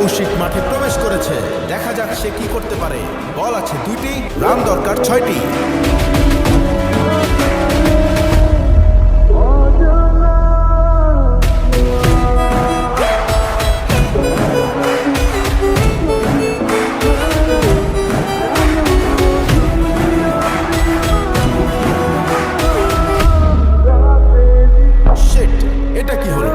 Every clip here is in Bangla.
কৌশিক মাঠে প্রবেশ করেছে। দেখা যাক সে কি করতে পারে। বল আছে 2টি, রান দরকার 6টি। শিট, এটা কি হলো?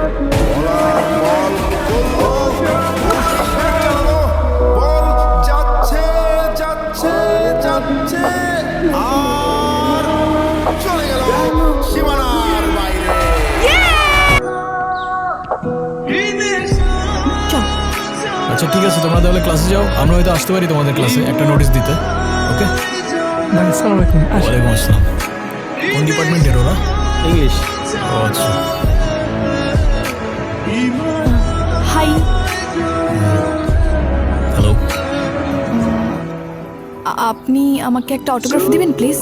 আচ্ছা ঠিক আছে, তোমরা তাহলে ক্লাসে যাও, আমরা হয়তো আসতে পারি তোমাদের ক্লাসে একটা নোটিশ দিতে। ওকে, আসসালামু আলাইকুম। ওয়ালাইকুম আসসালাম। কোন ডিপার্টমেন্টের ওরা? ইংলিশ। ও আচ্ছা। Hi, hello. আপনি আমাকে একটা অটোগ্রাফ দিবেন প্লিজ?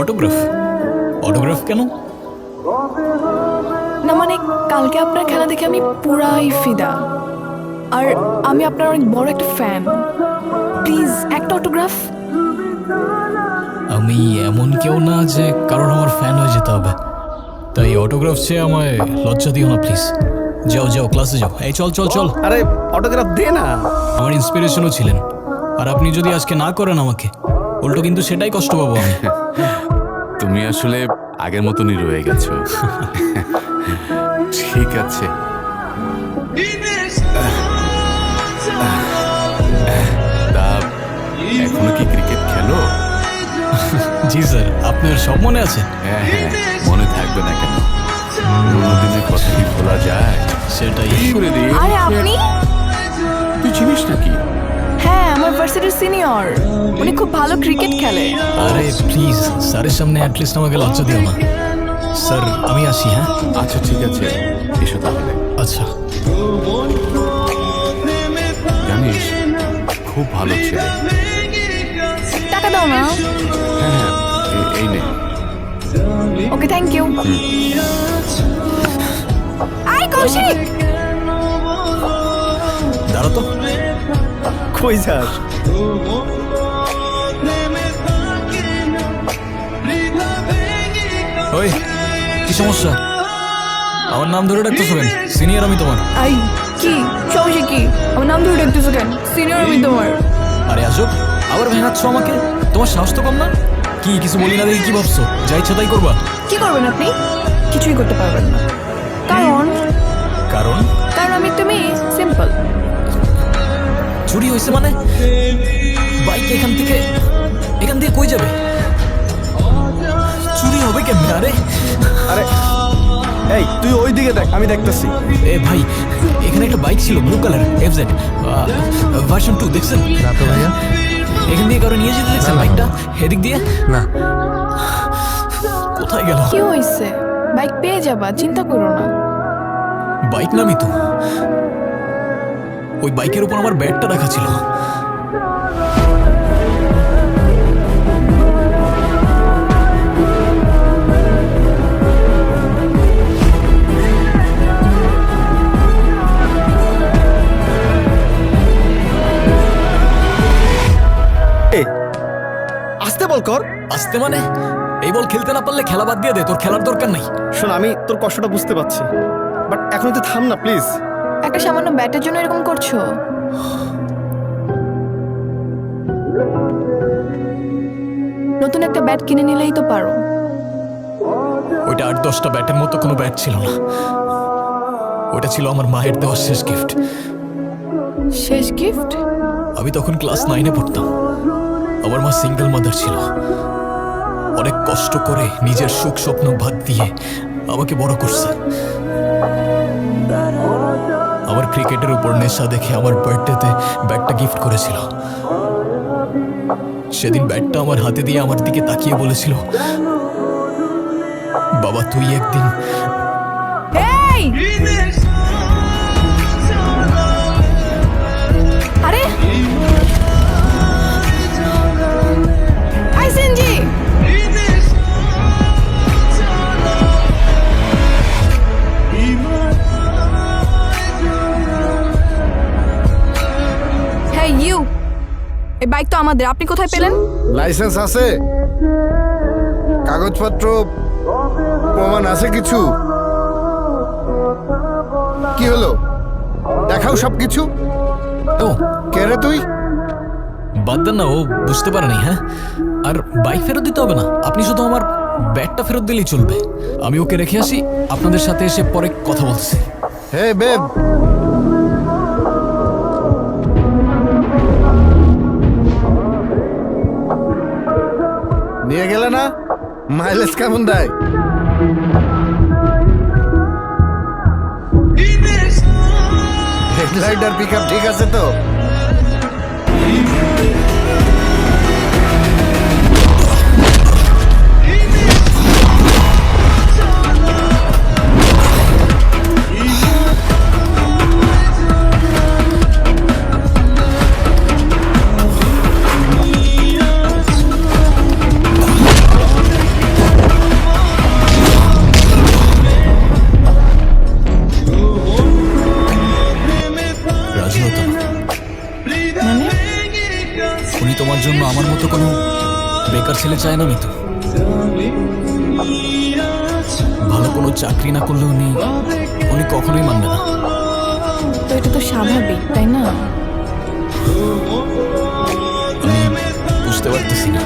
অটোগ্রাফ? অটোগ্রাফ কেন? না মানে কালকে আপনার খেলা দেখে আমি পুরাই ফিদা, আর আমি আপনার অনেক বড় একটা ফ্যান। প্লিজ একটা অটোগ্রাফ। আমি এমন কেউ না যে কারণ আমার ফ্যান হয়ে যেতে হবে, তাই অটোগ্রাফ চেয়ে আমায় লজ্জা দিও না প্লিজ। যাও যাও, ক্লাসে যাও। এই চল চল চল। আরে অটোগ্রাফ দে না। আমার ইন্সপিরেশনও ছিলেন, আর আপনি যদি আজকে না করেন আমাকে, উল্টো কিন্তু সেটাই কষ্ট পাবো আমি। তুমি আসলে আগের মতনই রয়ে গেছো। ঠিক আছে, তা এখনো কি ক্রিকেট খেলো? জি স্যার, আপনার সব মনে আছে? হ্যাঁ হ্যাঁ, মনে থাকবে না কেন? পুরোনো দিনের কথা কি ভোলা যায়? সেটাই। করে দিই। আরে আপনি? তুই চিনিস নাকি? হ্যাঁ, আমার ভার্সিটির সিনিয়র, উনি খুব ভালো ক্রিকেট খেলে। আরে প্লিজ, স্যারের সামনে অ্যাটলিস্ট আমাকে লজ্জা দিও না। স্যার আমি আসি। হ্যাঁ আচ্ছা ঠিক আছে, এসো তাহলে। আচ্ছা। জানিস, খুব ভালো ছেলে। টাকা দাও না। হ্যাঁ হ্যাঁ, এই নে। ওকে, থ্যাংক ইউ। আই কৌশিক, দাঁড়া তো। কই যাস? ওই কি সমস্যা? আমার নাম ধরে ডাকতেছো কেন? সিনিয়র আমি তোমার। আই কি সমস্যা কি? আমার নাম ধরে ডাকতেছো কেন? সিনিয়র আমি তোমার। আরে আজব, আবার ভেঙাচ্ছ আমাকে? তোমার সাহস তো কম না? কি কিছু বলি না দেখি কি ভাবছো? যা ইচ্ছা তাই করবা? কি করবেন আপনি? কিছুই করতে পারবেন না। কারণ কারণ কারণ আমি একটা মেয়ে, সিম্পল। চুরি হয়েছে মানে? বাইক এখান থেকে কই যাবে? চুরি হবে কেমনে? আরে আরে এই তুই ওই দিকে দেখ, আমি দেখতেছি। এ ভাই, এখানে একটা বাইক ছিল ব্লু কালার FZ ভার্সন 2, দেখছেন? না তো ভাইয়া। এখান দিয়ে কারো নিয়ে যেতে দেখছেন বাইকটা? এদিক দিয়ে? না। কোথায় গেল? কি হয়েছে? বাইক পেয়ে যাবা, চিন্তা করো না। বাইক নামি তো, ওই বাইকের উপর আমার ব্যাগটা রাখা ছিল। আসতে বল কর। আসতে মানে? এই বল খেলতে না পারলে খেলা বাদ দিয়ে দে, তোর খেলার দরকার নাই। শোন, আমি তোর কষ্টটা বুঝতে পারছি, বাট এখন তুই থাম না প্লিজ। একটা সামান্য ব্যাটের জন্য এরকম করছো? নতুন একটা ব্যাট কিনে নিলেই তো পারো। ওইটা 8-10টা ব্যাটের মতো কোনো ব্যাট ছিল না, ওটা ছিল আমার মায়ের দেওয়া শেষ গিফট। শেষ গিফট? আমি তখন ক্লাস 9-এ পড়তাম। আমার মা সিঙ্গেল মাদার ছিল, অনেক কষ্ট করে নিজের সুখ স্বপ্ন বাদ দিয়ে আমাকে বড় করছে। আমার ক্রিকেটের উপর নেশা দেখে আমার বার্থডেতে ব্যাটটা গিফট করেছিল। সেদিন ব্যাটটা আমার হাতে দিয়ে আমার দিকে তাকিয়ে বলেছিল, বাবা তুই একদিন। এই! আরে আইসেনজি, এই বাইক তো আমাদের, আপনি কোথায় পেলেন? লাইসেন্স আছে, কাগজপত্র প্রমাণ আছে কিছু? কি হলো, দেখাও সব কিছু। ও কে রে তুই? বাদ দেন না, ও বুঝতে পারেনি। হ্যাঁ, আর বাইক ফেরত দিতে হবে না, আপনি শুধু আমার ব্যাগটা ফেরত দিলেই চলবে। আমি ওকে রেখে আসি, আপনাদের সাথে এসে পরে কথা বলতেছি। হে বেব, নিয়ে গেলে না? মাইলেজ কেমন দেয়? হেডলাইট আর পিক আপ ঠিক আছে তো? রাজি হতো না। মানে উনি তোমার জন্য আমার মতো কোনো বেকার ছেলে চায় না মিতু। ভালো কোনো চাকরি না করলে উনি কখনোই মানবে না। তো এটা তো স্বাভাবিক, তাই না? আমি বুঝতে পারতেছি না,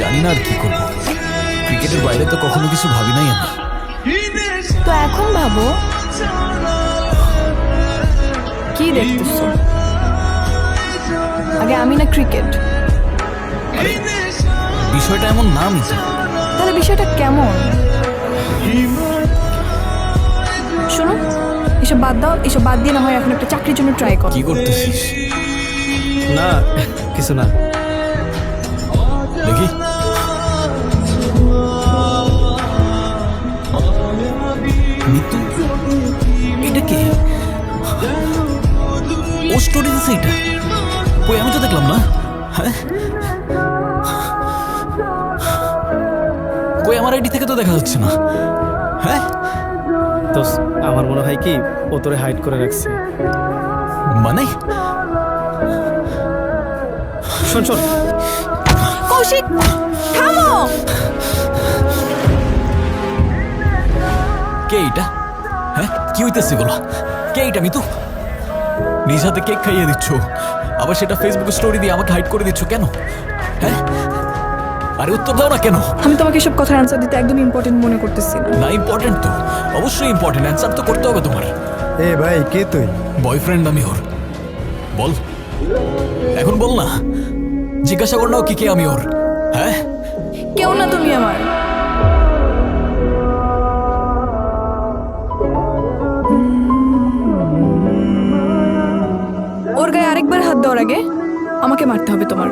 জানি না আর কি করবো। ক্রিকেটের বাইরে তো কখনো কিছু ভাবি নাই আমি। তো এখন ভাবো, কি দেখতেছো? আগে আমি না ক্রিকেট? আরে বিষয়টা এমন না মিতু। তাহলে বিষয়টা কেমন? শোনো, এসব বাদ দাও, এসব বাদ দিয়ে না হয় এখন একটা চাকরির জন্য ট্রাই করো। কি করতেছিস? না কিছু না। দেখি। মিতু, এটা কে? ও স্টোরি দিছে এটা? কই, আমি তো দেখলাম না। হ্যাঁ, কই আমার আইডি থেকে তো দেখা যাচ্ছে না। হ্যাঁ, তো আমার মনে হয় কি ও তোরে হাইড করে রাখছে। মানে শোন শোন, কৌশিক, থামো! কে এটা? হ্যাঁ, কি হইতেছে বলো? কে এটা মিতু? নিজ হাতে কেক খাইয়ে দিচ্ছ, আবার সেটা ফেসবুকে স্টোরি দিয়ে আমাকে হাইড করে দিচ্ছ কেন? হ্যাঁ, আরে উত্তর দাও না কেন? আমি তোমাকে সব কথার অ্যান্সার দিতে একদম ইম্পর্টেন্ট মনে করতেছি না। না, ইম্পর্টেন্ট তো, অবশ্যই ইম্পর্টেন্ট। অ্যান্সার তো করতে হবে তোমার। এ ভাই, কে তুই? বয়ফ্রেন্ড আমি ওর। বল, এখন বল না, জিজ্ঞাসা কর না কি কে আমি ওর। হ্যাঁ, কেউ না তুমি আমার। ওর গায়ে আরেকবার হাত দেওয়ার আগে আমাকে মারতে হবে তোমার।